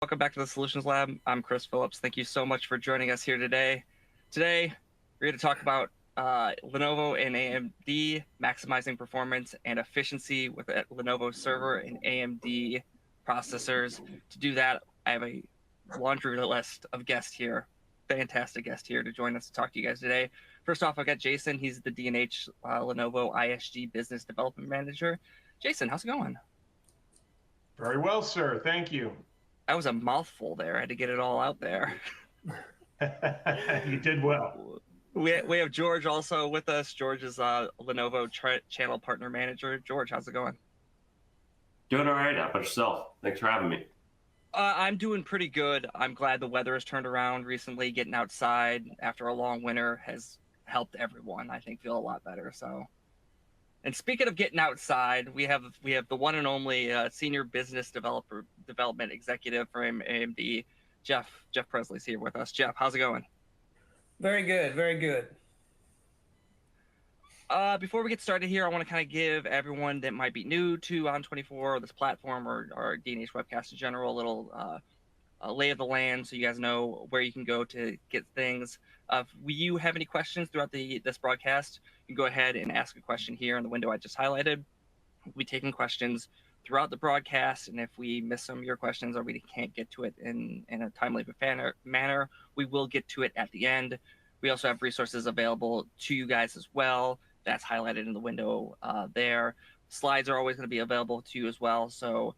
Welcome back to the Solutions Lab. I'm Chris Phillips. Thank you so much for joining us here today. Today, we're here to talk about Lenovo and AMD maximizing performance and efficiency with a Lenovo server and AMD processors. To do that, I have a laundry list of guests here. Fantastic guest here to join us to talk to you guys today. First off, I've got Jason. He's the D&H Lenovo ISG Business Development Manager. Jason, how's it going? Very well, sir. Thank you. That was a mouthful there. I had to get it all out there. You did well. We have George also with us. George is Lenovo Channel Partner Manager. George, how's it going? Doing all right. How about yourself? Thanks for having me. I'm doing pretty good. I'm glad the weather has turned around recently. Getting outside after a long winter has helped everyone, I think, feel a lot better. So, and speaking of getting outside, we have the one and only Senior Business Development Executive for AMD, Jeff Presley's here with us. Jeff, how's it going? Very good, very good. Before we get started here, I want to kind of give everyone that might be new to On24 or this platform or D&H Webcast in general a little lay of the land so you guys know where you can go to get things. If you have any questions throughout this broadcast, you can go ahead and ask a question here in the window I just highlighted. We'll be taking questions throughout the broadcast, and if we miss some of your questions or we can't get to it in a timely manner, we will get to it at the end. We also have resources available to you guys as well. That's highlighted in the window there. Slides are always going to be available to you as well, so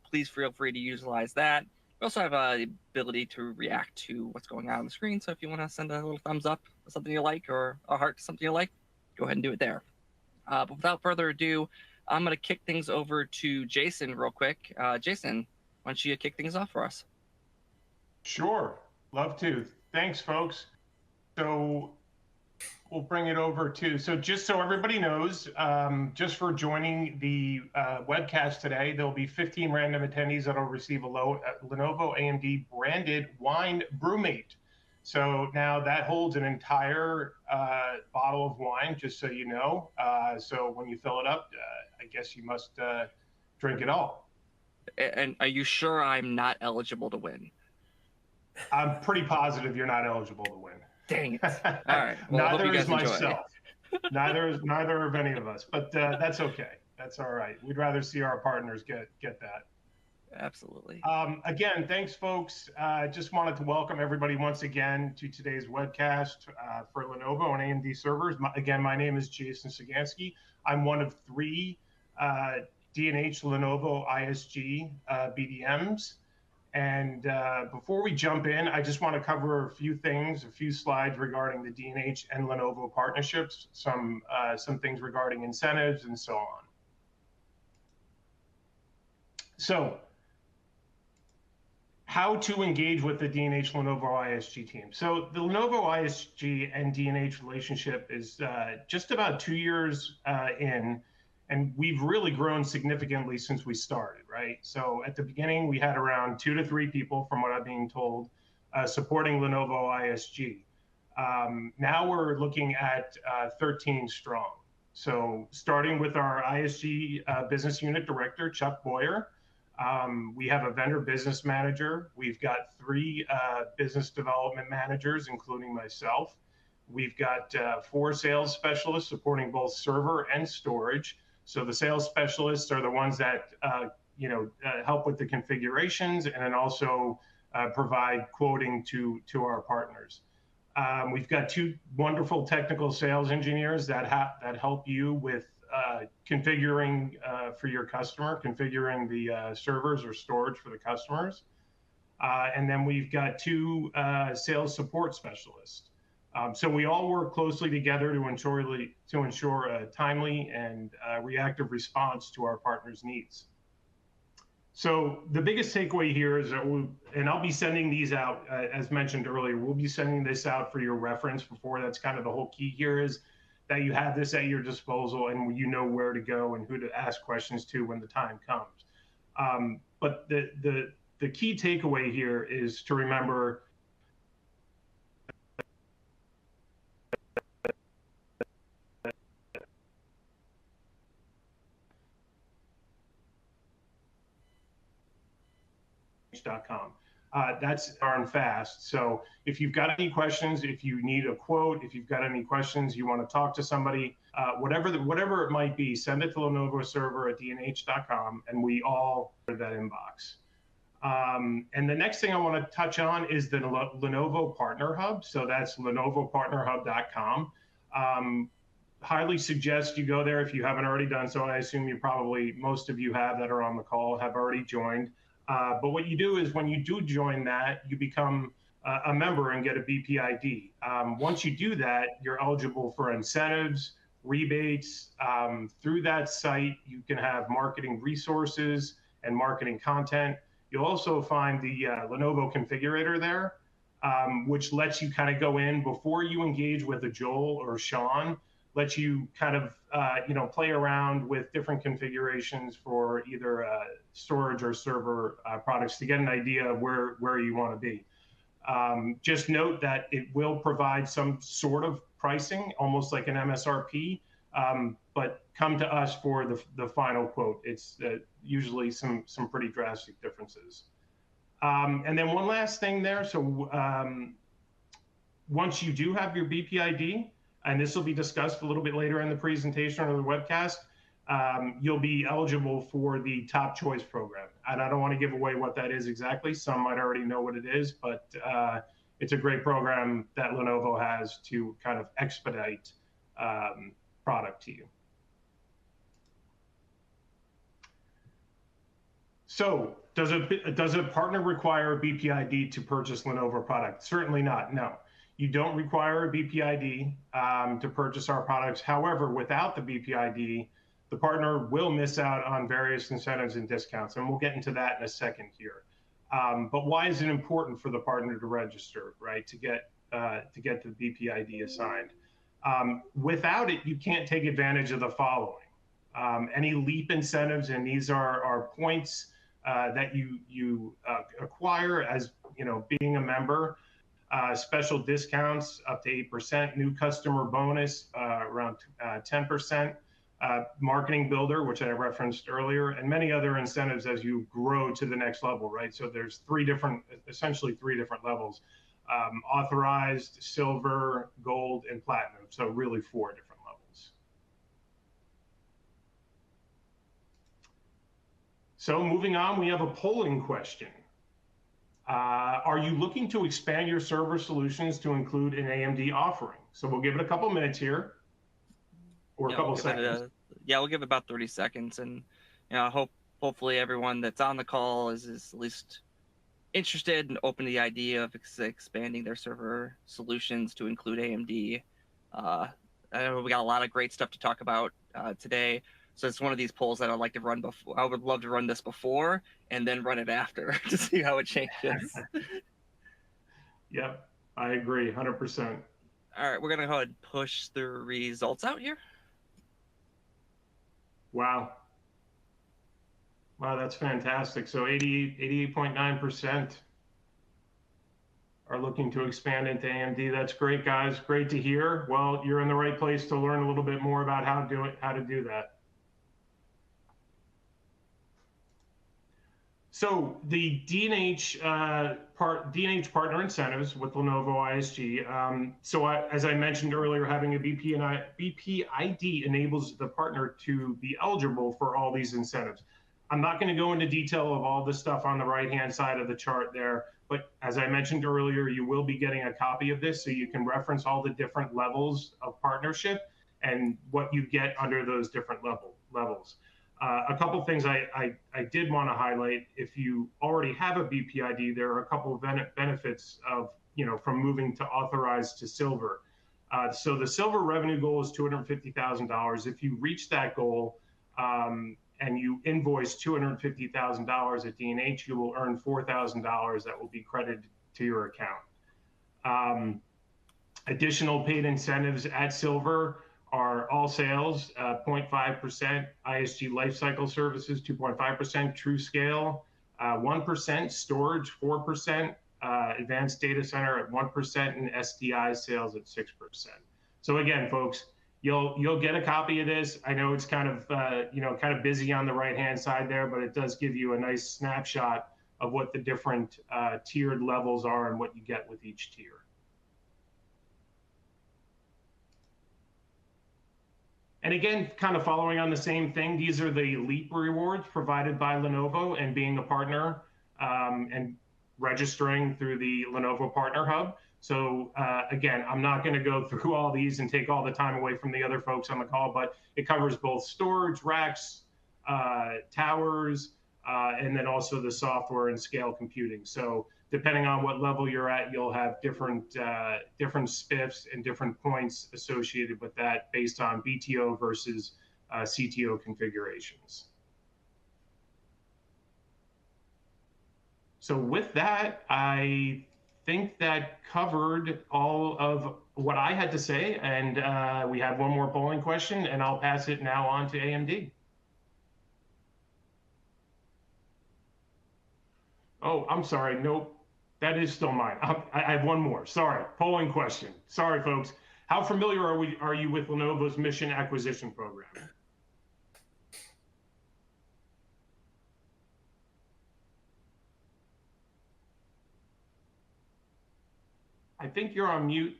please feel free to utilize that. We also have the ability to react to what's going on the screen, so if you want to send a little thumbs up to something you like or a heart to something you like, go ahead and do it there. But without further ado, I'm going to kick things over to Jason real quick. Jason, why don't you kick things off for us? Sure. Love to. Thanks, folks. So we'll bring it over to, so just so everybody knows, just for joining the webcast today, there'll be 15 random attendees that'll receive a Lenovo AMD branded wine brewmate. So now that holds an entire bottle of wine, just so you know. So when you fill it up, I guess you must drink it all. And are you sure I'm not eligible to win? I'm pretty positive you're not eligible to win. Dang it. All right. Well, Neither is myself. Neither of any of us, but that's okay. That's all right. We'd rather see our partners get that. Absolutely. Again, thanks, folks. Just wanted to welcome everybody once again to today's webcast for Lenovo and AMD servers. Again, my name is Jason Sagansky. I'm one of 3 D&H Lenovo ISG BDMs. And before we jump in, I just want to cover a few things, a few slides regarding the D&H and Lenovo partnerships, some things regarding incentives and so on. So, how to engage with the D&H Lenovo ISG team. So the Lenovo ISG and D&H relationship is just about 2 years in, and we've really grown significantly since we started, right? So at the beginning, we had around 2 to 3 people, from what I'm being told, supporting Lenovo ISG. Now we're looking at 13 strong. So starting with our ISG business unit director, Chuck Boyer, we have a vendor business manager. We've got 3 business development managers, including myself. We've got 4 sales specialists supporting both server and storage. So the sales specialists are the ones that help with the configurations and then also provide quoting to our partners. We've got 2 wonderful technical sales engineers that help you with configuring for your customer, configuring the servers or storage for the customers. And then we've got 2 sales support specialists. So we all work closely together to ensure a timely and reactive response to our partners' needs. So the biggest takeaway here is that and I'll be sending these out, as mentioned earlier, we'll be sending this out for your reference before. That's kind of the whole key here, is that you have this at your disposal and you know where to go and who to ask questions to when the time comes. But the key takeaway here is to remember .com. That's darn fast. So if you've got any questions, if you need a quote, if you've got any questions, you want to talk to somebody, whatever it might be, send it to Lenovo server at dnh.com, and we all that inbox. And the next thing I want to touch on is the Lenovo Partner Hub. So that's lenovopartnerhub.com. Highly suggest you go there if you haven't already done so. I assume most of you have that are on the call have already joined. But what you do is when you do join that, you become a member and get a BPID. Once you do that, you're eligible for incentives, rebates. Through that site, you can have marketing resources and marketing content. You'll also find the Lenovo configurator there, which lets you kind of go in before you engage with a Joel or Sean, lets you kind of play around with different configurations for either storage or server products to get an idea of where you want to be. Just note that it will provide some sort of pricing, almost like an MSRP, but come to us for the final quote. It's usually some pretty drastic differences. And then one last thing there. So once you do have your BPID, and this will be discussed a little bit later in the presentation or the webcast, you'll be eligible for the Top Choice program. And I don't want to give away what that is exactly. Some might already know what it is, but it's a great program that Lenovo has to kind of expedite product to you. So does a partner require a BPID to purchase Lenovo product? Certainly not, no. You don't require a BPID to purchase our products. However, without the BPID, the partner will miss out on various incentives and discounts, and we'll get into that in a second here. But why is it important for the partner to register, right, to get the BPID assigned? Without it, you can't take advantage of the following. Any LEAP incentives, and these are points that you acquire as being a member. Special discounts up to 8%, new customer bonus around 10%, marketing builder, which I referenced earlier, and many other incentives as you grow to the next level, right? So there's essentially three different levels: authorized, silver, gold, and platinum. So really 4 different levels. So moving on, we have a polling question. Are you looking to expand your server solutions to include an AMD offering? So we'll give it a couple minutes here, or a couple seconds. We'll give it about 30 seconds, and hopefully everyone that's on the call is at least interested and open to the idea of expanding their server solutions to include AMD. I know we got a lot of great stuff to talk about today. So it's one of these polls that I'd like to run before. I would love to run this before and then run it after to see how it changes. Yep, I agree, 100%. All right, we're gonna go ahead and push the results out here. Wow, that's fantastic. So 88.9% are looking to expand into AMD. That's great, guys. Great to hear. Well, you're in the right place to learn a little bit more about how to do that. So the D&H partner incentives with Lenovo ISG. As I mentioned earlier, having a BPID enables the partner to be eligible for all these incentives. I'm not going to go into detail of all the stuff on the right-hand side of the chart there, but as I mentioned earlier, you will be getting a copy of this so you can reference all the different levels of partnership and what you get under those different levels. A couple things I did want to highlight. If you already have a BPID, there are a couple of benefits of from moving to authorized to silver. So the silver revenue goal is $250,000. If you reach that goal and you invoice $250,000 at D&H, you will earn $4,000 that will be credited to your account. Additional paid incentives at silver are all sales, 0.5%, ISG Lifecycle Services, 2.5%, TrueScale, 1%, storage, 4%, advanced data center at 1%, and SDI sales at 6%. So again, folks, you'll get a copy of this. I know it's kind of busy on the right-hand side there, but it does give you a nice snapshot of what the different tiered levels are and what you get with each tier. And again, kind of following on the same thing, these are the LEAP rewards provided by Lenovo and being a partner and registering through the Lenovo Partner Hub. So again, I'm not going to go through all these and take all the time away from the other folks on the call, but it covers both storage, racks, towers, and then also the software and scale computing. So depending on what level you're at, you'll have different spiffs and different points associated with that based on BTO versus CTO configurations. So with that, I think that covered all of what I had to say, and we have one more polling question, and I'll pass it now on to AMD. Oh, I'm sorry, nope, that is still mine. I have one more, sorry, polling question. Sorry, folks. How familiar are you with Lenovo's mission acquisition program? I think you're on mute.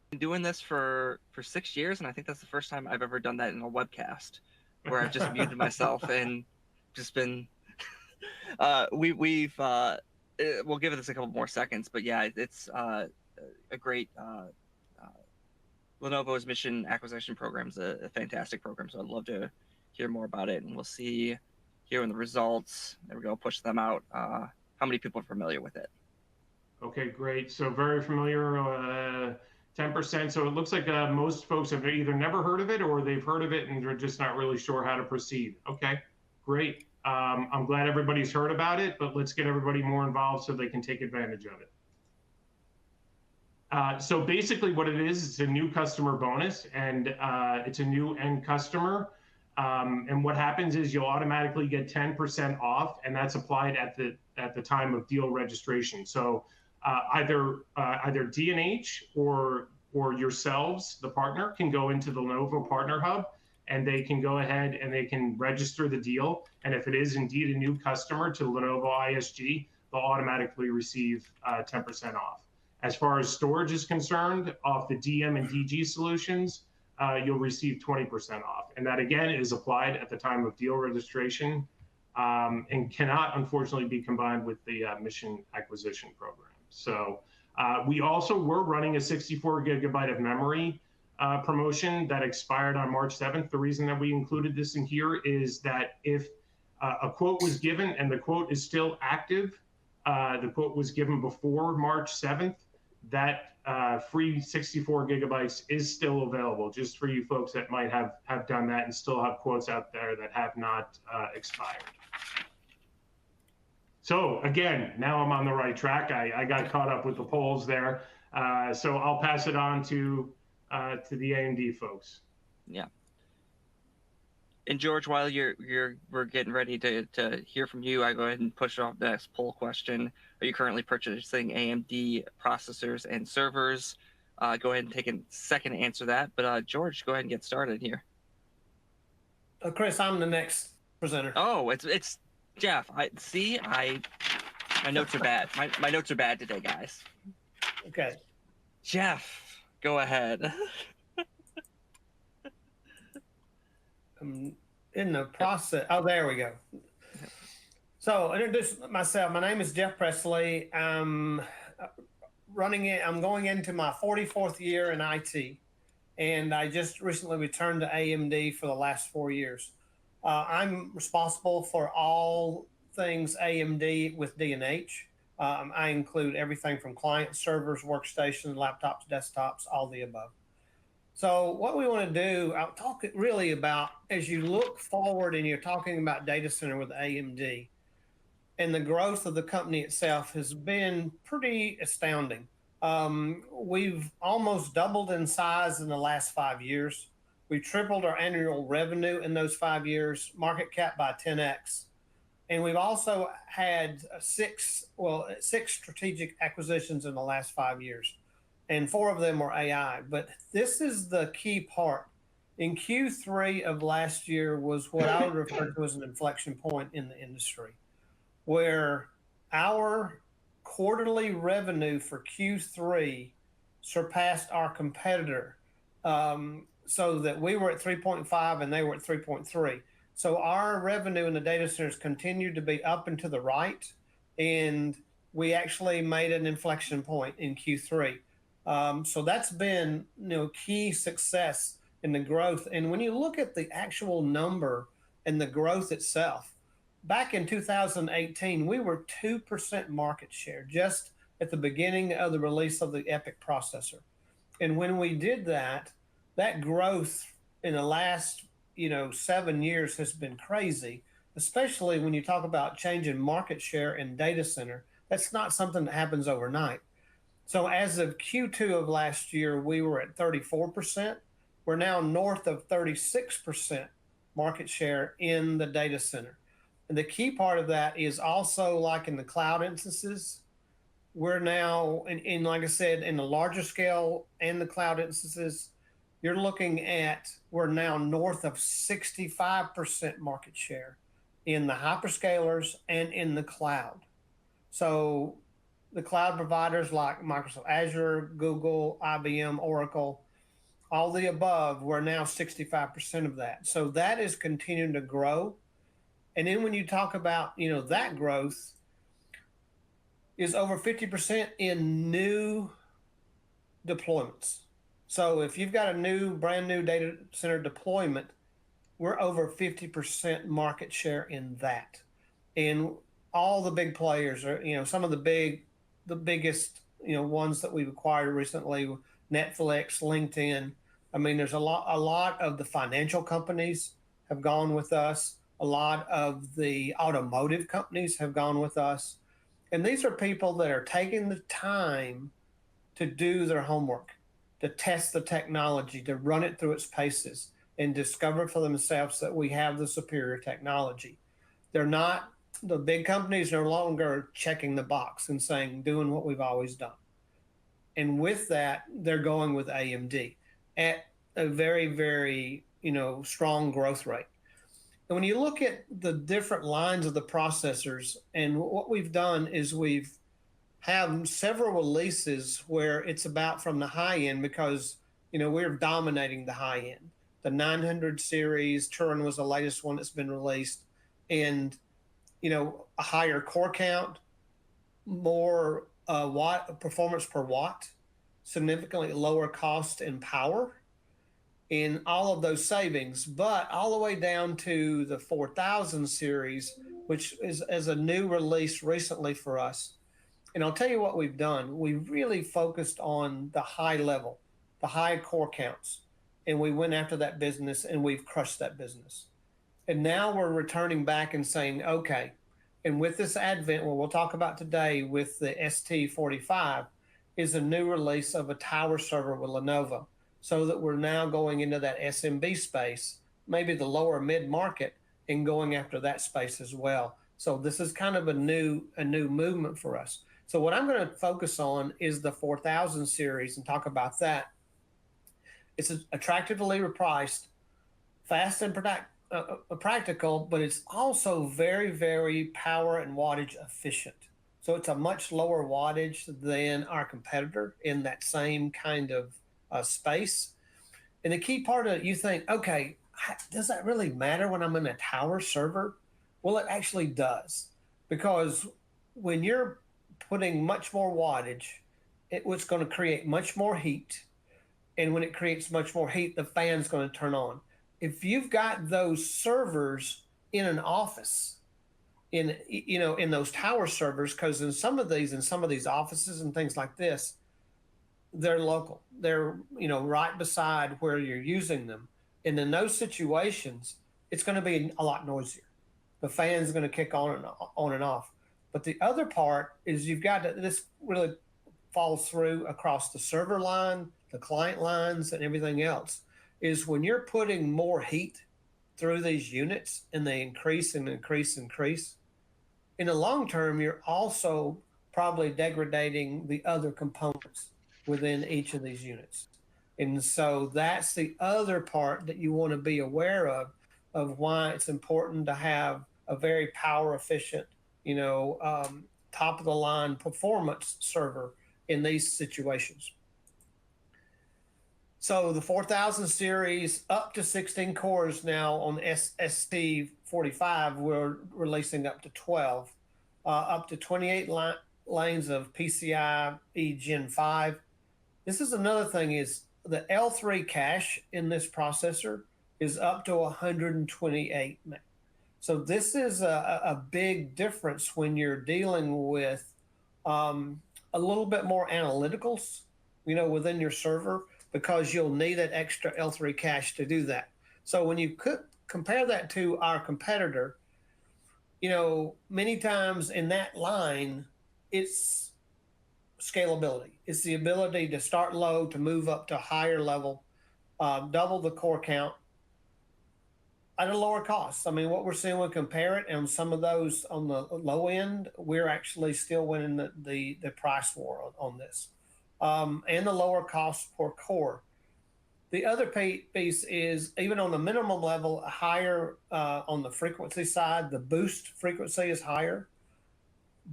Been doing this for 6 years, and I think that's the first time I've ever done that in a webcast, where I've just muted myself and just been. We'll give this a couple more seconds, but yeah, it's a great. Lenovo's mission acquisition program is a fantastic program, so I'd love to hear more about it, and we'll see here in the results. There we go. Push them out. How many people are familiar with it? Okay, great. So very familiar, 10%. So it looks like most folks have either never heard of it or they've heard of it and they're just not really sure how to proceed. Okay, great. I'm glad everybody's heard about it, but let's get everybody more involved so they can take advantage of it. So basically what it is, it's a new customer bonus, and it's a new end customer. And what happens is you'll automatically get 10% off, and that's applied at the time of deal registration. So either D&H or yourselves, the partner, can go into the Lenovo Partner Hub, and they can go ahead and they can register the deal. And if it is indeed a new customer to Lenovo ISG, they'll automatically receive 10% off. As far as storage is concerned, off the DM and DG solutions, you'll receive 20% off. And that, again, is applied at the time of deal registration and cannot, unfortunately, be combined with the mission acquisition program. So we also were running a 64 gigabyte of memory promotion that expired on March 7th. The reason that we included this in here is that if a quote was given and the quote is still active, the quote was given before March 7th, that free 64 gigabytes is still available, just for you folks that might have done that and still have quotes out there that have not expired. So again, now I'm on the right track. I got caught up with the polls there. So I'll pass it on to the AMD folks. Yeah. And George, while we're getting ready to hear from you, I go ahead and push off the next poll question. Are you currently purchasing AMD processors and servers? Go ahead and take a second to answer that. But George, go ahead and get started here. Chris, I'm the next presenter. Oh, it's Jeff. My notes are bad. My notes are bad today, guys. Okay. Jeff, go ahead. In the process. Oh, there we go. So introduce myself. My name is Jeff Presley. I'm going into my 44th year in IT, and I just recently returned to AMD for the last 4 years. I'm responsible for all things AMD with D&H. I include everything from clients, servers, workstations, laptops, desktops, all the above. So what we want to do, I'll talk really about, as you look forward and you're talking about data center with AMD, and the growth of the company itself has been pretty astounding. We've almost doubled in size in the last 5 years. We tripled our annual revenue in those 5 years, market cap by 10x. And we've also had six strategic acquisitions in the last 5 years. And 4 of them were AI. But this is the key part, in Q3 of last year was what I would refer to as an inflection point in the industry, where our quarterly revenue for Q3 surpassed our competitor, so that we were at 3.5 and they were at 3.3. So our revenue in the data centers continued to be up and to the right, and we actually made an inflection point in Q3. So that's been, key success in the growth. And when you look at the actual number and the growth itself, back in 2018, we were 2% market share just at the beginning of the release of the EPYC processor. And when we did that, that growth in the last 7 years has been crazy, especially when you talk about changing market share in data center. That's not something that happens overnight. So as of Q2 of last year, we were at 34%. We're now north of 36% market share in the data center. And the key part of that is also, like in the cloud instances, we're now in like I said, in the larger scale and the cloud instances, you're looking at, we're now north of 65% market share in the hyperscalers and in the cloud. So the cloud providers like Microsoft Azure, Google, IBM, Oracle, all the above, we're now 65% of that. So that is continuing to grow. And then when you talk about, that growth is over 50% in new deployments. So if you've got a brand new data center deployment, we're over 50% market share in that. And all the big players are, some of the biggest, ones that we've acquired recently, Netflix, LinkedIn. I mean, there's a lot of the financial companies have gone with us. A lot of the automotive companies have gone with us. And these are people that are taking the time to do their homework, to test the technology, to run it through its paces, and discover for themselves that we have the superior technology. The big companies no longer checking the box and saying, doing what we've always done. And with that, they're going with AMD at a very, very, strong growth rate. And when you look at the different lines of the processors, and what we've done is we've have several releases where it's about from the high end, because, we're dominating the high end. The 900 series, Turin was the latest one that's been released, and, a higher core count, more performance per watt, significantly lower cost and power in all of those savings, but all the way down to the 4000 series, which is as a new release recently for us. And I'll tell you what we've done. We've really focused on the high level, the high core counts, and we went after that business, and we've crushed that business. And now we're returning back and saying, okay, and with this advent, what we'll talk about today with the ST45 is a new release of a tower server with Lenovo, so that we're now going into that SMB space, maybe the lower mid-market, and going after that space as well. So this is kind of a new movement for us. So what I'm going to focus on is the 4000 series and talk about that. It's attractively priced, fast and practical, but it's also very, very power and wattage efficient. So it's a much lower wattage than our competitor in that same kind of space. And the key part of it, you think, okay, does that really matter when I'm in a tower server? Well, it actually does, because when you're putting much more wattage, it's going to create much more heat. And when it creates much more heat, the fan's going to turn on. If you've got those servers in an office, in those tower servers, because in some of these offices and things like this, they're local. They're, right beside where you're using them. And in those situations, it's going to be a lot noisier. The fan's going to kick on and off. But the other part is this really falls through across the server line, the client lines, and everything else, is when you're putting more heat through these units and they increase and increase, in the long term, you're also probably degrading the other components within each of these units. And so that's the other part that you want to be aware of why it's important to have a very power efficient, top of the line performance server in these situations. So the 4000 series up to 16 cores now on the ST45, we're releasing up to 12, up to 28 lanes of PCIe Gen 5. This is another thing is the L3 cache in this processor is up to 128. So this is a big difference when you're dealing with a little bit more analyticals, within your server, because you'll need that extra L3 cache to do that. So when you could compare that to our competitor, many times in that line, it's scalability. It's the ability to start low, to move up to a higher level, double the core count at a lower cost. I mean, what we're seeing when we compare it, and some of those on the low end, we're actually still winning the price war on this, and the lower cost per core. The other piece is, even on the minimum level, higher on the frequency side, the boost frequency is higher.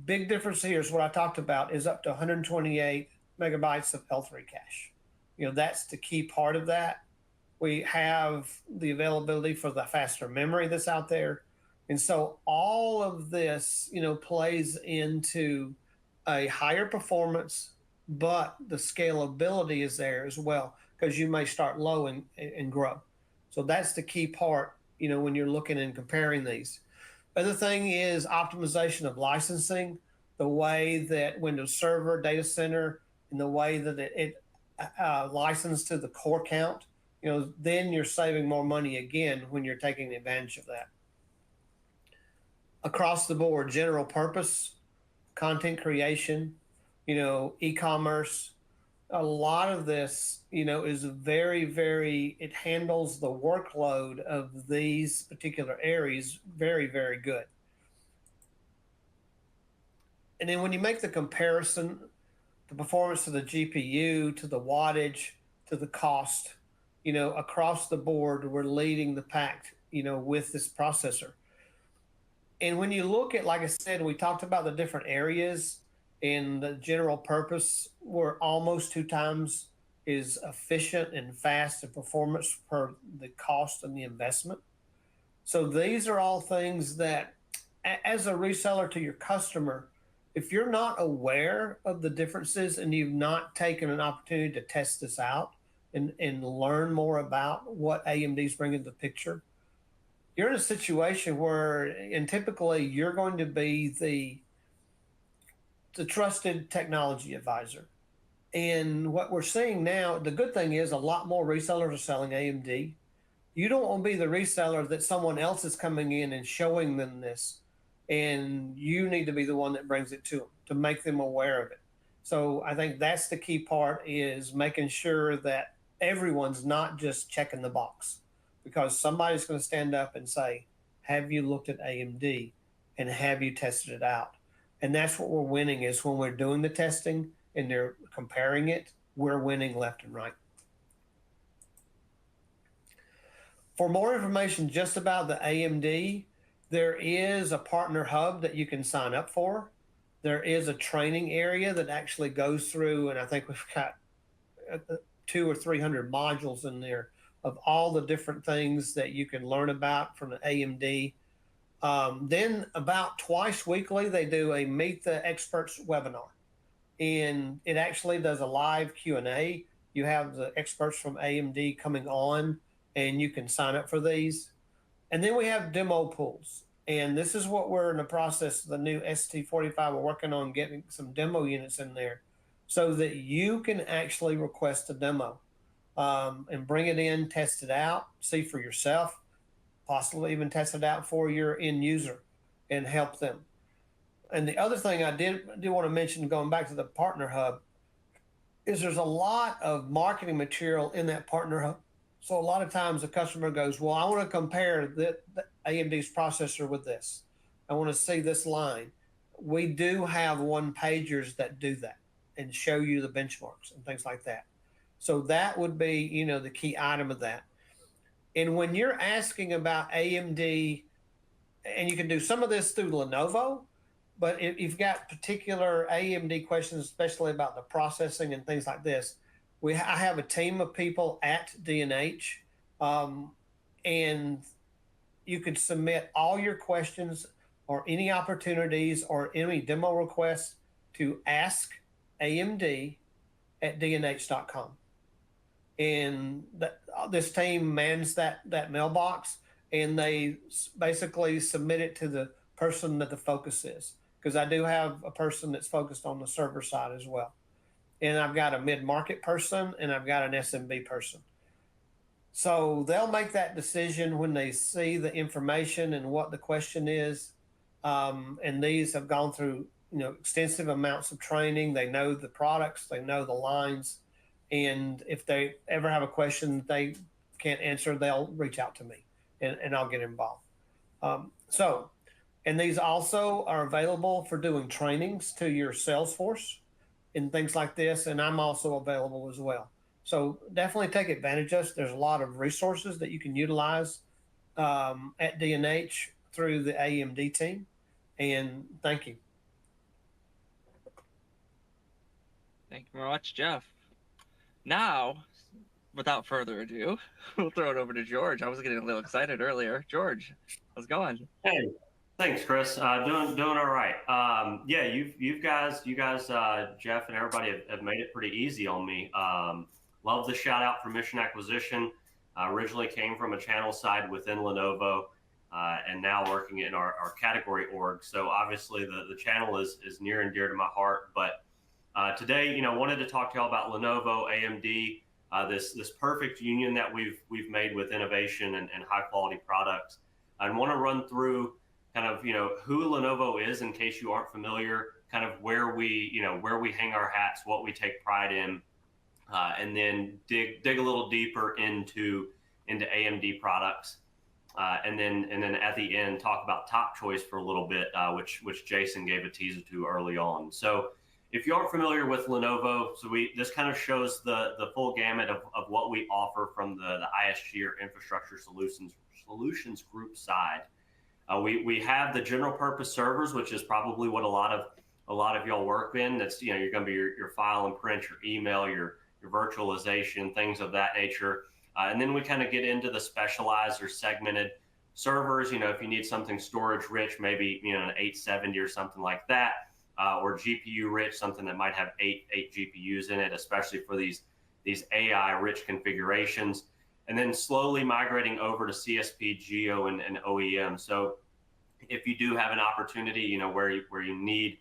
Big difference here is what I talked about, is up to 128 megabytes of L3 cache. That's the key part of that. We have the availability for the faster memory that's out there. And so all of this, plays into a higher performance, but the scalability is there as well, because you may start low and grow. So that's the key part, when you're looking and comparing these. Other thing is optimization of licensing, the way that Windows Server, Data Center, and the way that it licensed to the core count. Then you're saving more money again when you're taking advantage of that. Across the board, general purpose, content creation, e-commerce, a lot of this, is very, very, it handles the workload of these particular areas very, very good. And then when you make the comparison, the performance of the GPU to the wattage to the cost, across the board, we're leading the pack, with this processor. And when you look at, like I said, we talked about the different areas. In the general purpose, we're almost 2 times as efficient and fast in performance per the cost and the investment. So these are all things that, as a reseller to your customer, if you're not aware of the differences and you've not taken an opportunity to test this out and learn more about what AMD is bringing to the picture, you're in a situation where, and typically you're going to be the trusted technology advisor. And what we're seeing now, the good thing is a lot more resellers are selling AMD. You don't want to be the reseller that someone else is coming in and showing them this, and you need to be the one that brings it to them to make them aware of it. So I think that's the key part, is making sure that everyone's not just checking the box, because somebody's going to stand up and say, have you looked at AMD and have you tested it out? And that's what we're winning, is when we're doing the testing and they're comparing it, we're winning left and right. For more information just about the AMD, there is a partner hub that you can sign up for. There is a training area that actually goes through, and I think we've got 200 or 300 modules in there of all the different things that you can learn about from the AMD. Then about twice weekly, they do a Meet the Experts webinar. And it actually does a live Q&A. You have the experts from AMD coming on, and you can sign up for these. And then we have demo pools. And this is what we're in the process of the new ST45. We're working on getting some demo units in there so that you can actually request a demo and bring it in, test it out, see for yourself, possibly even test it out for your end user and help them. And the other thing I did want to mention, going back to the partner hub, is there's a lot of marketing material in that partner hub. So a lot of times the customer goes, well, I want to compare the AMD's processor with this. I want to see this line. We do have one-pagers that do that and show you the benchmarks and things like that. So that would be, you know, the key item of that. And when you're asking about AMD, and you can do some of this through Lenovo, but if you've got particular AMD questions, especially about the processing and things like this, I have a team of people at D&H, and you could submit all your questions or any opportunities or any demo requests to askAMD@dnh.com. And this team mans that mailbox, and they basically submit it to the person that the focus is. Because I do have a person that's focused on the server side as well. And I've got a mid-market person, and I've got an SMB person. So they'll make that decision when they see the information and what the question is. And these have gone through, you know, extensive amounts of training. They know the products, they know the lines. And if they ever have a question they can't answer, they'll reach out to me, and I'll get involved. And these also are available for doing trainings to your sales force and things like this. And I'm also available as well. So definitely take advantage of us. There's a lot of resources that you can utilize at D&H through the AMD team. And thank you. Thank you very much, Jeff. Now, without further ado, we'll throw it over to George. I was getting a little excited earlier. George, how's it going? Hey, thanks, Chris. Doing all right. Yeah, you guys, Jeff and everybody have made it pretty easy on me. Love the shout out for Mission Acquisition. Originally came from a channel side within Lenovo, and now working in our category org. So obviously the channel is near and dear to my heart. But today, you know, wanted to talk to y'all about Lenovo, AMD, this perfect union that we've made with innovation and high quality products. I want to run through kind of, you know, who Lenovo is in case you aren't familiar, kind of where we hang our hats, what we take pride in, and then dig a little deeper into AMD products, and then at the end talk about top choice for a little bit, which Jason gave a teaser to early on. So if you aren't familiar with Lenovo, this kind of shows the full gamut of what we offer from the ISG or Infrastructure Solutions Group side. We have the general purpose servers, which is probably what a lot of y'all work in. That's, you know, you're going to be your file and print, your email, your virtualization, things of that nature. And then we kind of get into the specialized or segmented servers. You know, if you need something storage rich, maybe, you know, an 870 or something like that, or GPU rich, something that might have eight GPUs in it, especially for these AI rich configurations. And then slowly migrating over to CSP, Geo, and OEM. So if you do have an opportunity, you know, where you need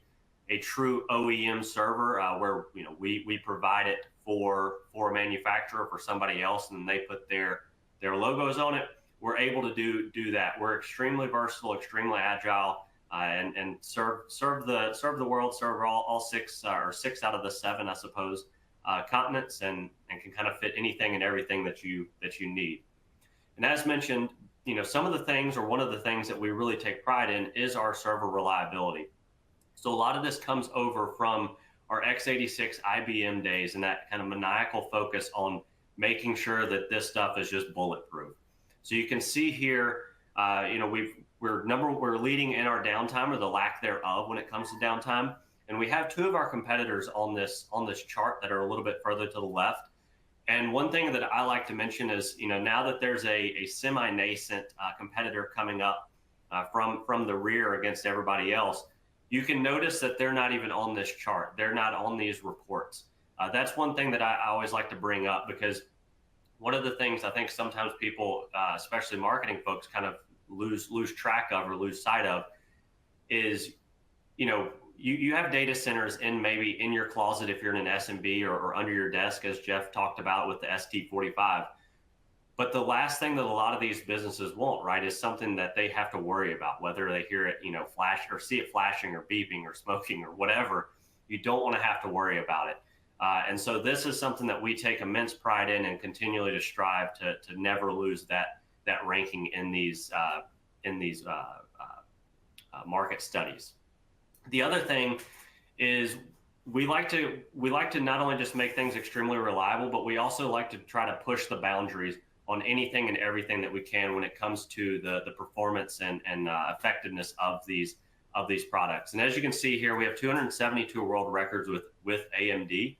a true OEM server, where, you know, we provide it for a manufacturer, for somebody else, and they put their logos on it, we're able to do that. We're extremely versatile, extremely agile, and serve the world, serve all six out of the seven, I suppose, continents, and can kind of fit anything and everything that you need. And as mentioned, you know, some of the things, or one of the things that we really take pride in, is our server reliability. So a lot of this comes over from our x86 IBM days and that kind of maniacal focus on making sure that this stuff is just bulletproof. So you can see here, you know, we're leading in our downtime, or the lack thereof when it comes to downtime. And we have two of our competitors on this chart that are a little bit further to the left. And one thing that I like to mention is, you know, now that there's a semi-nascent competitor coming up from the rear against everybody else, you can notice that they're not even on this chart. They're not on these reports. That's one thing that I always like to bring up, because one of the things I think sometimes people, especially marketing folks, kind of lose track of or lose sight of is, you know, you have data centers maybe in your closet if you're in an SMB, or under your desk, as Jeff talked about with the ST45. But the last thing that a lot of these businesses want, right, is something that they have to worry about, whether they hear it, you know, flash, or see it flashing or beeping or smoking or whatever. You don't want to have to worry about it. And so this is something that we take immense pride in, and continually to strive to never lose that ranking in these market studies. The other thing is, we like to not only just make things extremely reliable, but we also like to try to push the boundaries on anything and everything that we can when it comes to the performance and effectiveness of these products. And as you can see here, we have 272 world records with AMD.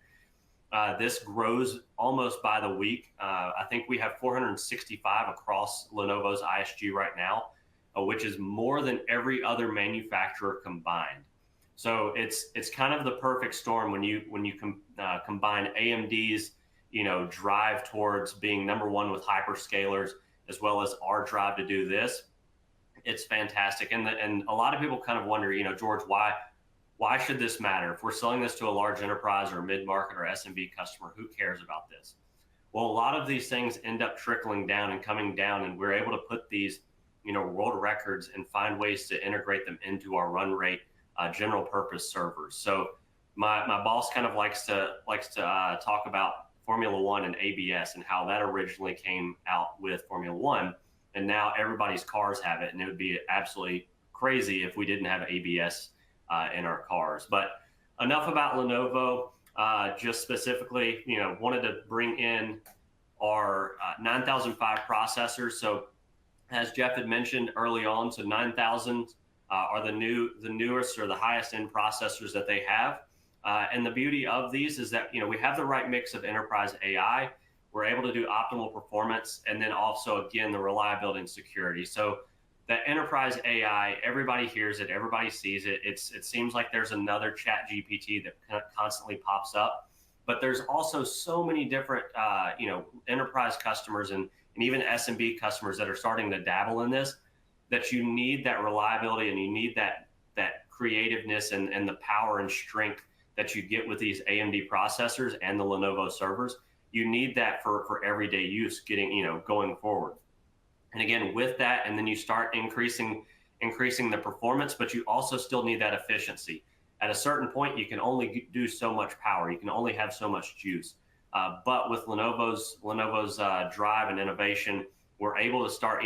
This grows almost by the week. I think we have 465 across Lenovo's ISG right now, which is more than every other manufacturer combined. So it's kind of the perfect storm when you combine AMD's drive towards being number one with hyperscalers, as well as our drive to do this. It's fantastic, and a lot of people kind of wonder, George, why should this matter? If we're selling this to a large enterprise or mid-market or SMB customer, who cares about this? Well, a lot of these things end up trickling down and coming down, and we're able to put these, world records and find ways to integrate them into our run rate general purpose servers. So my boss kind of likes to talk about Formula One and ABS and how that originally came out with Formula One, and now everybody's cars have it, and it would be absolutely crazy if we didn't have ABS in our cars. But enough about Lenovo. Just specifically, wanted to bring in our 9005 processors. So as Jeff had mentioned early on, so 9000 are the newest or the highest end processors that they have. And the beauty of these is that, we have the right mix of enterprise AI. We're able to do optimal performance, and then also, again, the reliability and security. So that enterprise AI, everybody hears it, everybody sees it. It seems like there's another Chat GPT that constantly pops up, but there's also so many different, enterprise customers and even SMB customers that are starting to dabble in this, that you need that reliability and you need that creativeness and the power and strength that you get with these AMD processors and the Lenovo servers. You need that for everyday use going forward. And again, with that, and then you start increasing the performance, but you also still need that efficiency. At a certain point, you can only do so much power. You can only have so much juice. But with Lenovo's drive and innovation, we're able to start,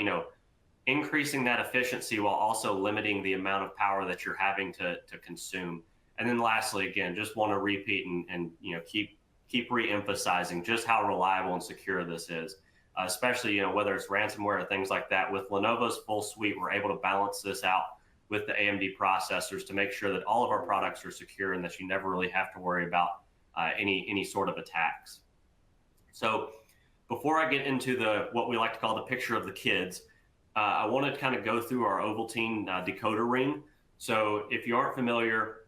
increasing that efficiency while also limiting the amount of power that you're having to consume. And then lastly, again, just want to repeat and keep re-emphasizing just how reliable and secure this is. Especially, whether it's ransomware or things like that. With Lenovo's full suite, we're able to balance this out with the AMD processors to make sure that all of our products are secure and that you never really have to worry about any sort of attacks. So before I get into what we like to call the picture of the kids, I want to kind of go through our Ovaltine decoder ring. So if you aren't familiar,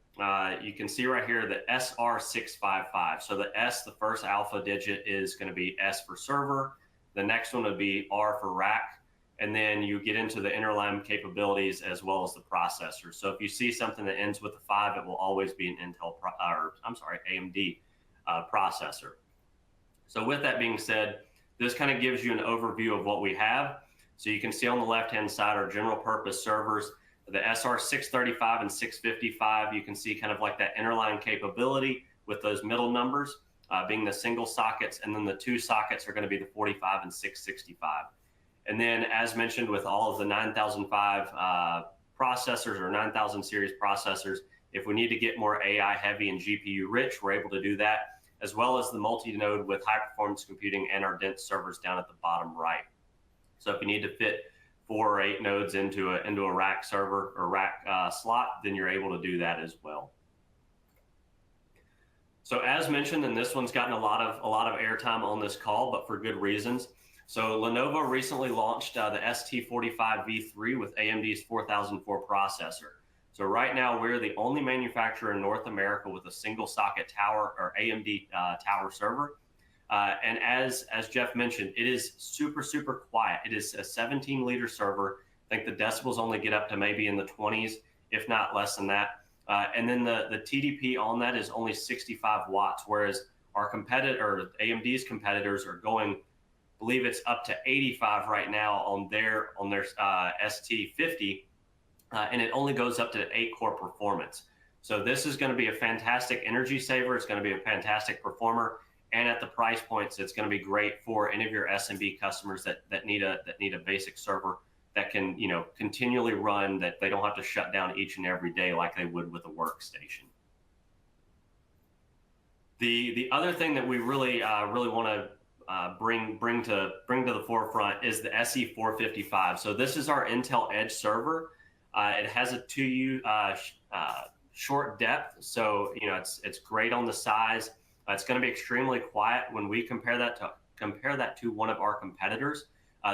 you can see right here the SR655. So the S, the first alpha digit, is going to be S for server. The next one would be R for rack, and then you get into the interline capabilities as well as the processor. So if you see something that ends with a 5, it will always be an AMD processor. So with that being said, this kind of gives you an overview of what we have. So you can see on the left-hand side our general purpose servers, the SR635 and 655. You can see kind of like that interline capability with those middle numbers. Being the single sockets, and then the two sockets are going to be the 45 and 665. And then, as mentioned, with all of the 9005 processors or 9000 series processors, if we need to get more AI heavy and GPU rich, we're able to do that, as well as the multi-node with high performance computing and our dense servers down at the bottom right. So if you need to fit 4 or 8 nodes into a rack server or rack slot, then you're able to do that as well. So as mentioned, and this one's gotten a lot of airtime on this call, but for good reasons. So Lenovo recently launched the ST45 V3 with AMD's 4004 processor. So right now we're the only manufacturer in North America with a single socket tower or AMD tower server. And as Jeff mentioned, it is super quiet. It is a 17-liter server. I think the decibels only get up to maybe in the 20s, if not less than that. And then the TDP on that is only 65 watts, whereas our AMD's competitors are going, I believe it's up to 85 right now on their ST50, and it only goes up to 8-core performance. So this is going to be a fantastic energy saver. It's going to be a fantastic performer, and at the price points, it's going to be great for any of your SMB customers that need a basic server that can, continually run, that they don't have to shut down each and every day like they would with a workstation. The other thing that we really want to bring to the forefront is the SE455. So this is our Intel Edge server. It has a 2U short depth, so it's great on the size. It's going to be extremely quiet when we compare that to one of our competitors.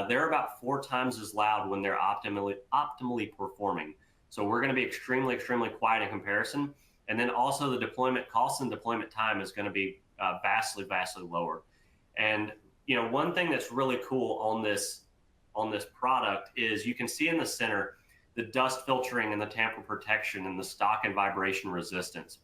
They're about 4 times as loud when they're optimally performing. So we're going to be extremely quiet in comparison. And then also the deployment cost and deployment time is going to be vastly lower. And one thing that's really cool on this product is you can see in the center the dust filtering and the tamper protection and the stock and vibration resistance.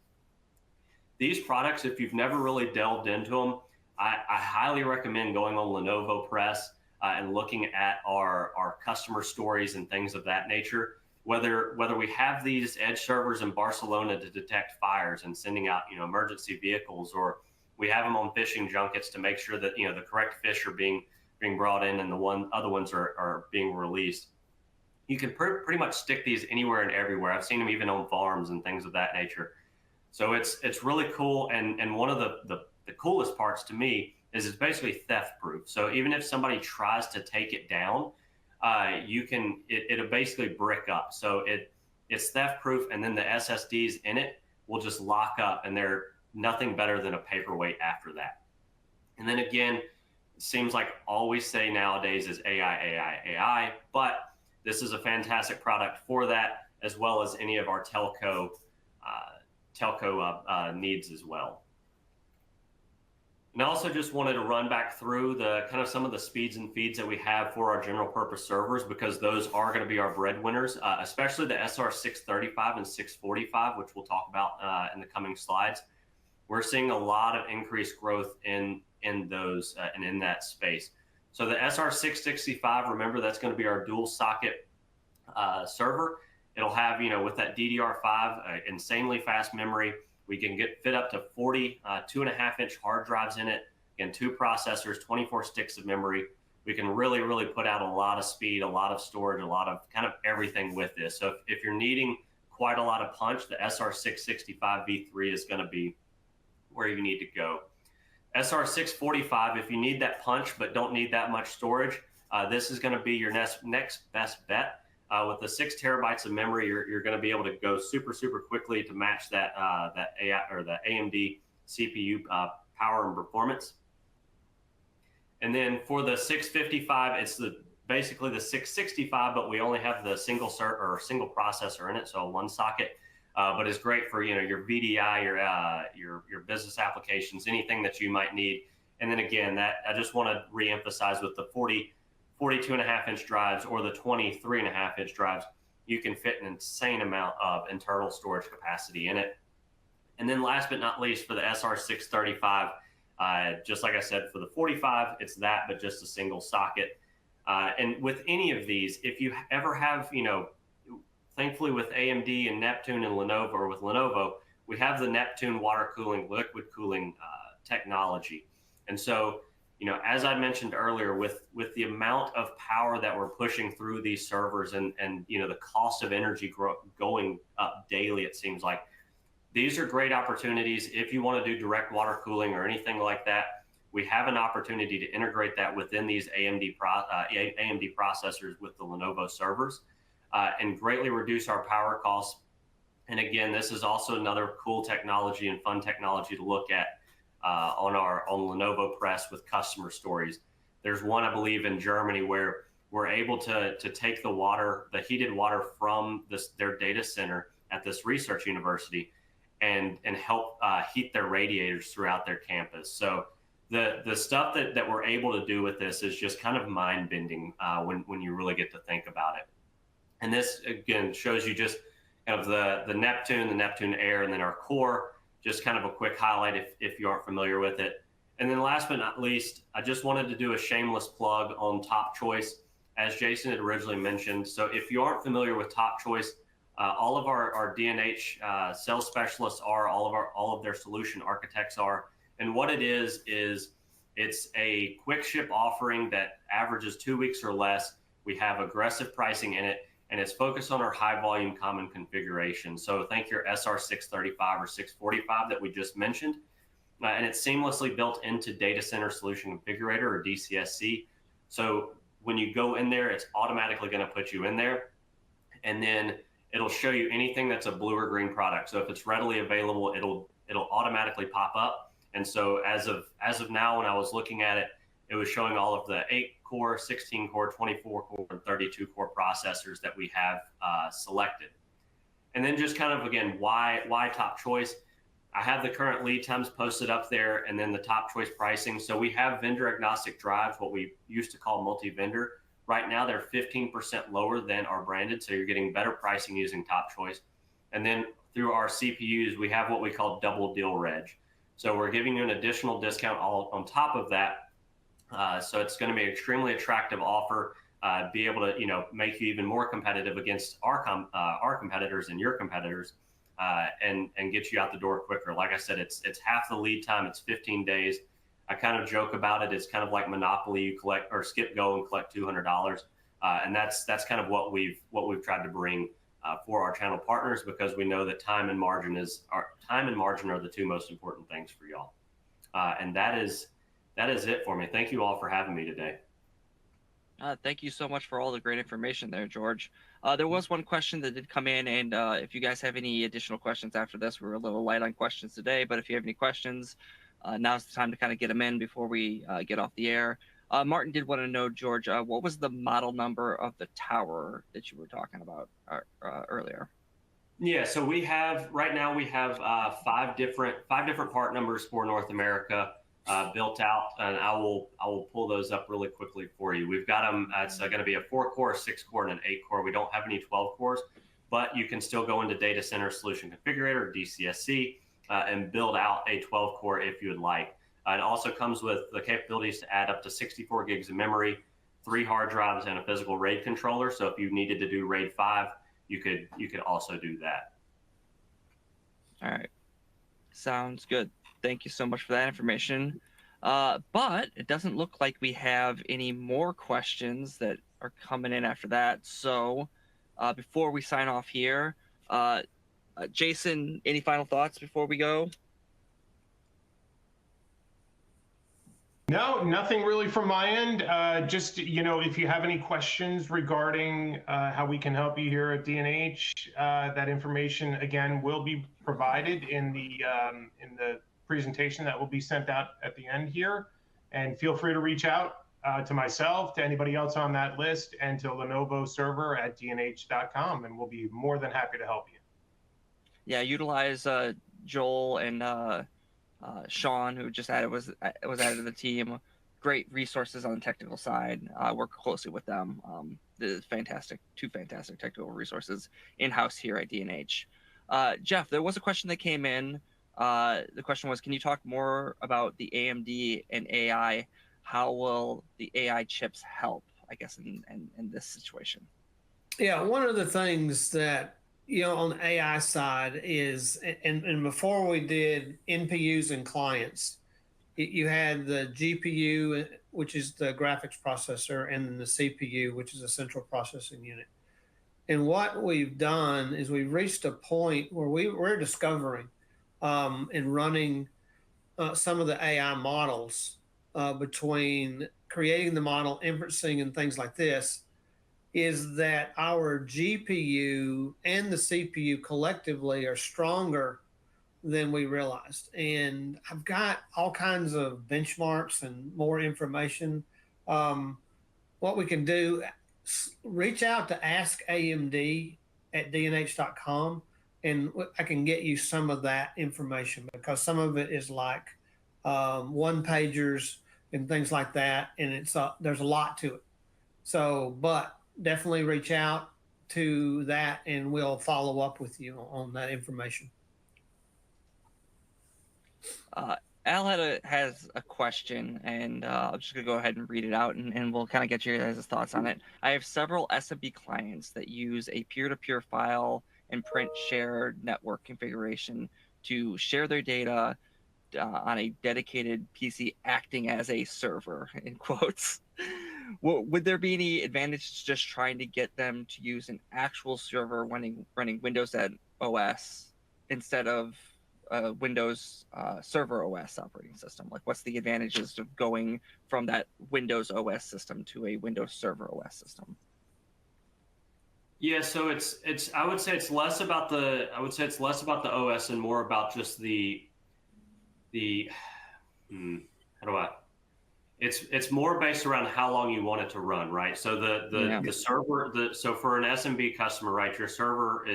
These products, if you've never really delved into them, I highly recommend going on Lenovo Press and looking at our customer stories and things of that nature. Whether we have these edge servers in Barcelona to detect fires and sending out emergency vehicles, or we have them on fishing junkets to make sure that the correct fish are being brought in and the other ones are being released. You can pretty much stick these anywhere and everywhere. I've seen them even on farms and things of that nature. So it's really cool, and one of the coolest parts to me is it's basically theft proof. So even if somebody tries to take it down, it'll basically brick up. So it's theft proof, and then the SSDs in it will just lock up, and they're nothing better than a paperweight after that. And then again, it seems like all we say nowadays is AI, but this is a fantastic product for that, as well as any of our telco needs as well. And I also just wanted to run back through the kind of some of the speeds and feeds that we have for our general purpose servers, because those are going to be our breadwinners, especially the SR635 and 645, which we'll talk about in the coming slides. We're seeing a lot of increased growth in those and in that space. So the SR665, remember, that's going to be our dual socket server. It'll have, with that DDR5, insanely fast memory. We can fit up to 40 2.5-inch hard drives in it. Again, 2 processors, 24 sticks of memory. We can really put out a lot of speed, a lot of storage, a lot of kind of everything with this. So if you're needing quite a lot of punch, the SR665 V3 is going to be where you need to go. SR645, if you need that punch but don't need that much storage, this is going to be your next best bet. With the 6 terabytes of memory, you're going to be able to go super quickly to match that AI or the AMD CPU power and performance. And then for the 655, it's basically the 665, but we only have the single processor in it, so 1 socket. But it's great for your VDI, your business applications, anything that you might need. And then again, that I just want to reemphasize with the 42.5-inch drives or the 23.5-inch drives, you can fit an insane amount of internal storage capacity in it. And then last but not least, for the SR635, just like I said, for the 45, it's that, but just a single socket. And with any of these, if you ever have, thankfully with AMD and Neptune and Lenovo, or with Lenovo, we have the Neptune water cooling, liquid cooling technology. And so, as I mentioned earlier, with the amount of power that we're pushing through these servers and the cost of energy going up daily, it seems like, these are great opportunities. If you want to do direct water cooling or anything like that, we have an opportunity to integrate that within these AMD processors with the Lenovo servers and greatly reduce our power costs. And again, this is also another cool technology and fun technology to look at on Lenovo Press with customer stories. There's one, I believe, in Germany where we're able to take the heated water from their data center at this research university and help heat their radiators throughout their campus. So the stuff that we're able to do with this is just kind of mind-bending when you really get to think about it. And this, again, shows you just kind of the Neptune Air, and then our core. Just kind of a quick highlight if you aren't familiar with it. And then last but not least, I just wanted to do a shameless plug on Top Choice, as Jason had originally mentioned. So if you aren't familiar with Top Choice, all of our D&H sales specialists are, all of their solution architects are. And what it is it's a quick ship offering that averages 2 weeks or less. We have aggressive pricing in it, and it's focused on our high volume common configuration. So think your SR635 or 645 that we just mentioned. and it's seamlessly built into Data Center Solution Configurator, or DCSC. So when you go in there, it's automatically going to put you in there, and then it'll show you anything that's a blue or green product. So if it's readily available, it'll automatically pop up. And so as of now, when I was looking at it, it was showing all of the 8-core, 16-core, 24-core, and 32-core processors that we have selected. And then just kind of, again, why top choice? I have the current lead times posted up there, and then the top choice pricing. So we have vendor agnostic drives, what we used to call multi-vendor. Right now, they're 15% lower than our branded, so you're getting better pricing using top choice. And then through our CPUs, we have what we call double deal reg. So we're giving you an additional discount all on top of that. So it's going to be an extremely attractive offer, be able to make you even more competitive against our competitors and your competitors. And get you out the door quicker. Like I said, it's half the lead time. It's 15 days. I kind of joke about it. It's kind of like Monopoly. You collect or skip go and collect $200, and that's kind of what we've tried to bring for our channel partners, because we know that time and margin are the two most important things for y'all. And that is it for me. Thank you all for having me today. Thank you so much for all the great information there, George. There was one question that did come in, and if you guys have any additional questions after this, we're a little light on questions today, but if you have any questions, now's the time to kind of get them in before we get off the air. Martin did want to know, George, what was the model number of the tower that you were talking about earlier? Yeah, so right now we have five different part numbers for North America. Built out, and I will pull those up really quickly for you. We've got them. It's going to be a 4-core, a 6-core, and an 8-core. We don't have any 12 cores, but you can still go into Data Center Solution Configurator, or DCSC, and build out a 12-core if you would like. It also comes with the capabilities to add up to 64 gigs of memory, 3 hard drives, and a physical RAID controller. So if you needed to do RAID 5, you could also do that. All right, sounds good. Thank you so much for that information. But it doesn't look like we have any more questions that are coming in after that. So before we sign off here, Jason, any final thoughts before we go? No, nothing really from my end. Just, if you have any questions regarding how we can help you here at D&H, that information, again, will be provided in the presentation that will be sent out at the end here. And feel free to reach out to myself, to anybody else on that list, and to Lenovo server at dnh.com, and we'll be more than happy to help you. Yeah, utilize Joel and Sean, who just was added to the team. Great resources on the technical side. Work closely with them. Two fantastic technical resources in-house here at D&H. Jeff, there was a question that came in. The question was, can you talk more about the AMD and AI? How will the AI chips help, I guess, in this situation? Yeah, one of the things that, on the AI side is, and before we did NPUs and clients, you had the GPU, which is the graphics processor, and then the CPU, which is a central processing unit. And what we've done is we've reached a point where we're discovering and running some of the AI models between creating the model, inferencing, and things like this, is that our GPU and the CPU collectively are stronger than we realized. And I've got all kinds of benchmarks and more information. What we can do, reach out to Ask AMD at dnh.com, and I can get you some of that information, because some of it is like one-pagers and things like that, and there's a lot to it. So, but definitely reach out to that, and we'll follow up with you on that information. Al has a question, and I'm just going to go ahead and read it out, and we'll kind of get your guys' thoughts on it. I have several SMB clients that use a peer-to-peer file and print share network configuration to share their data on a dedicated PC acting as a server, in quotes. Would there be any advantage to just trying to get them to use an actual server running Windows 10 OS instead of Windows Server OS operating system? Like, what's the advantages of going from that Windows OS system to a Windows Server OS system? Yeah, so I would say it's less about the OS and more about just the how do I it's more based around how long you want it to run, right? So the server, so for an SMB customer, right, your server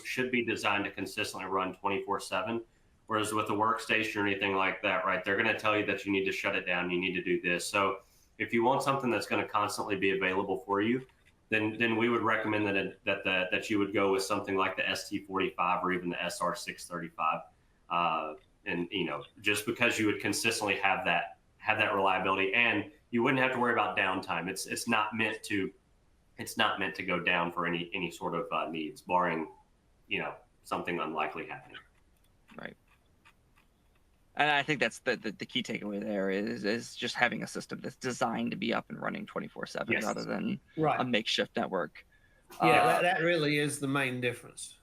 should be designed to consistently run 24/7. Whereas with a workstation or anything like that, right, they're going to tell you that you need to shut it down, you need to do this. So if you want something that's going to constantly be available for you, then we would recommend that you would go with something like the ST45 or even the SR635. And just because you would consistently have that reliability, and you wouldn't have to worry about downtime. It's not meant to go down for any sort of needs, barring something unlikely happening. Right. And I think that's the key takeaway there is just having a system that's designed to be up and running 24/7 Yes. rather than Right. a makeshift network. Yeah, that really is the main difference.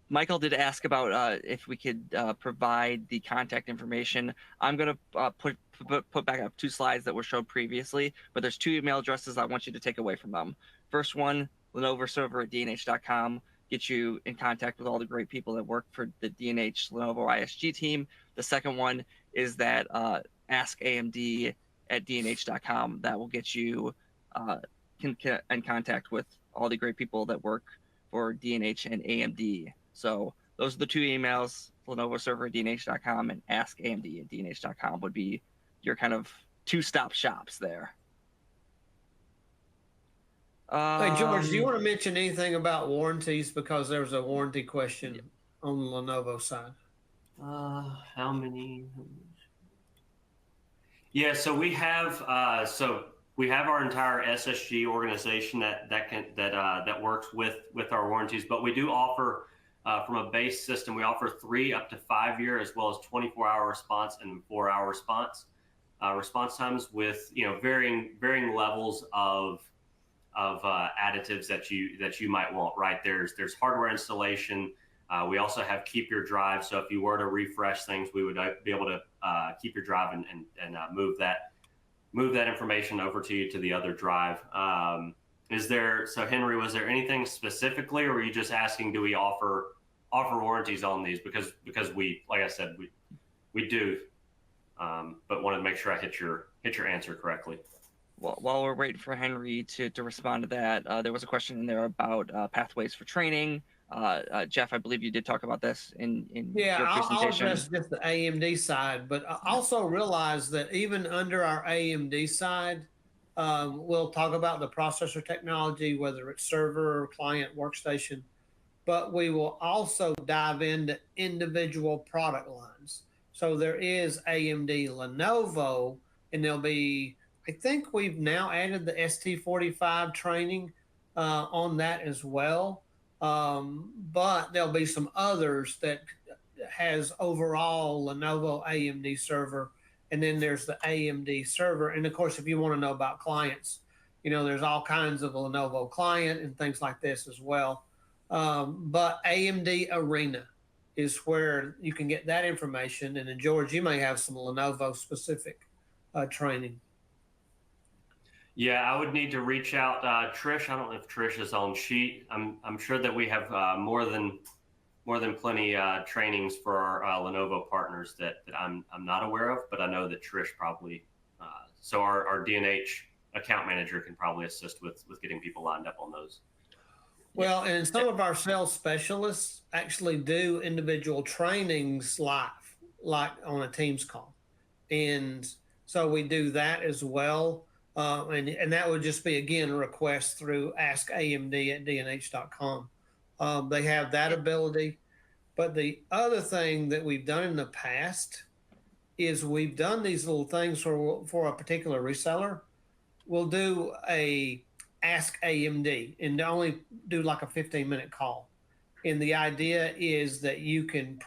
Michael did ask about if we could provide the contact information. I'm going to put back up 2 slides that were showed previously, but there's 2 email addresses I want you to take away from them. First one, lenovoserver@dnh.com. Get you in contact with all the great people that work for the D&H Lenovo ISG team. The second one is that askAMD@dnh.com. That will get you in contact with all the great people that work for D&H and AMD. So those are the 2 emails, lenovoserver@dnh.com and askAMD@dnh.com would be your kind of 2-stop shops there. Hey, George, do you want to mention anything about warranties? Because there was a warranty question on the Lenovo side. How many? Yeah, so we have our entire SSG organization that works with our warranties, but we do offer from a base system, we offer 3 up to 5 year, as well as 24-hour response and 4-hour response times with varying levels of additives that you might want, right? There's hardware installation. We also have keep your drive. So if you were to refresh things, we would be able to keep your drive and move that information over to you to the other drive. So Henry, was there anything specifically, or were you just asking, do we offer warranties on these? Because we, like I said, we do, but wanted to make sure I hit your answer correctly. Well, while we're waiting for Henry to respond to that, there was a question in there about pathways for training. Jeff, I believe you did talk about this in your presentation. I'll address just the AMD side, but I also realize that even under our AMD side, we'll talk about the processor technology, whether it's server or client workstation, but we will also dive into individual product lines. So there is AMD Lenovo, and there'll be, I think we've now added the ST45 training on that as well. But there'll be some others that has overall Lenovo AMD server, and then there's the AMD server. And of course, if you want to know about clients, there's all kinds of Lenovo client and things like this as well. But AMD Arena is where you can get that information. And then George, you may have some Lenovo specific training. Yeah, I would need to reach out. Trish, I don't know if Trish is on sheet. I'm sure that we have more than plenty trainings for our Lenovo partners that I'm not aware of, but I know that Trish probably. So our D&H account manager can probably assist with getting people lined up on those. Well, and some of our sales specialists actually do individual trainings live, like on a Teams call, and so we do that as well. And that would just be, again, a request through askAMD@dnh.com. They have that ability. But the other thing that we've done in the past is we've done these little things for a particular reseller. We'll do a Ask AMD and only do like a 15-minute call. And the idea is that you can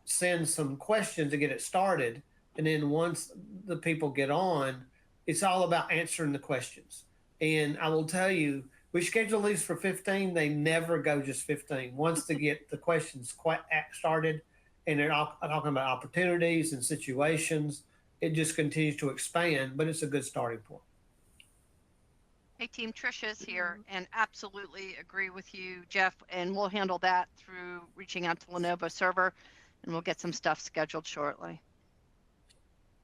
send some questions to get it started. And then once the people get on, it's all about answering the questions. And I will tell you, we schedule these for 15. They never go just 15. Once they get the questions quite started and they're talking about opportunities and situations, it just continues to expand, but it's a good starting point. Hey team, Trisha's here and absolutely agree with you, Jeff, and we'll handle that through reaching out to Lenovo server and we'll get some stuff scheduled shortly.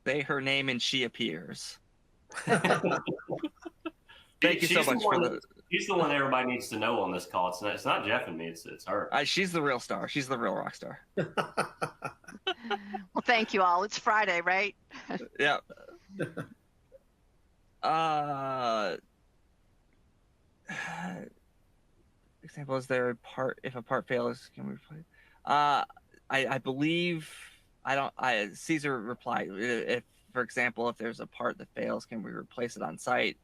Say her name and she appears. Thank you so much for the. She's the one everybody needs to know on this call. It's not Jeff and me. It's her. She's the real star. She's the real rock star. Well, thank you all. It's Friday, right? Yeah. Example, is there a part, if a part fails, can we replace? I believe, Caesar replied, if, for example, if there's a part that fails, can we replace it on site?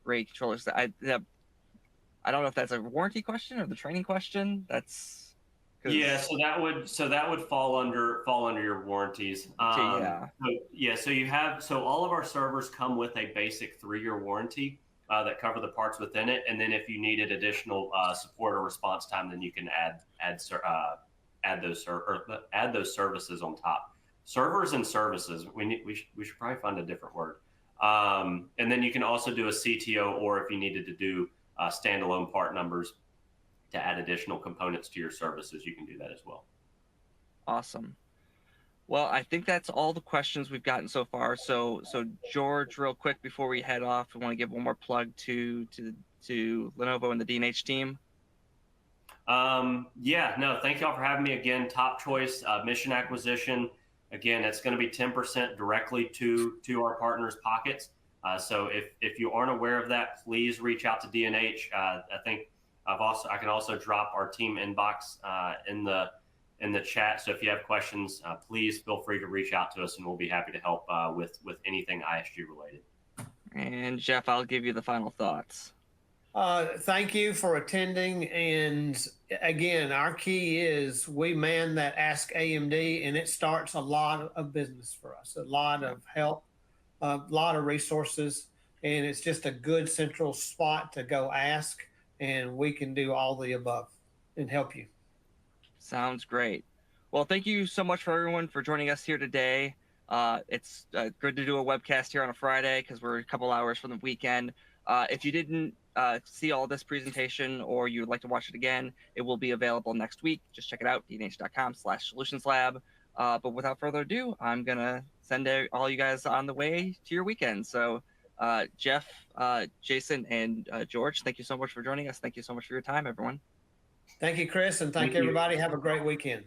RAID controllers. I don't know if that's a warranty question or the training question. That's yeah. So that would fall under your warranties. Yeah. So all of our servers come with a basic 3-year warranty that cover the parts within it, and then if you needed additional support or response time, then you can add those services on top. Servers and services. We should probably find a different word. And then you can also do a CTO, or if you needed to do standalone part numbers to add additional components to your services, you can do that as well. Awesome. Well, I think that's all the questions we've gotten so far. So George, real quick before we head off, I want to give one more plug to Lenovo and the D&H team. Thank y'all for having me again. Top choice mission acquisition. Again, it's going to be 10% directly to our partners' pockets. So if you aren't aware of that, please reach out to D&H. I think I can also drop our team inbox in the chat. So if you have questions, please feel free to reach out to us, and we'll be happy to help with anything ISG related. And Jeff, I'll give you the final thoughts. Thank you for attending. And again, our key is we man that Ask AMD, and it starts a lot of business for us, a lot of help, a lot of resources, and it's just a good central spot to go ask, and we can do all the above and help you. Sounds great. Well, thank you so much for everyone for joining us here today. It's good to do a webcast here on a Friday because we're a couple hours from the weekend. If you didn't see all this presentation or you would like to watch it again, it will be available next week. Just check it out, dnh.com/solutionslab. But without further ado, I'm going to send all you guys on the way to your weekend. So Jeff, Jason, and George, thank you so much for joining us. Thank you so much for your time, everyone. Thank you, Chris, and thank everybody. Have a great weekend.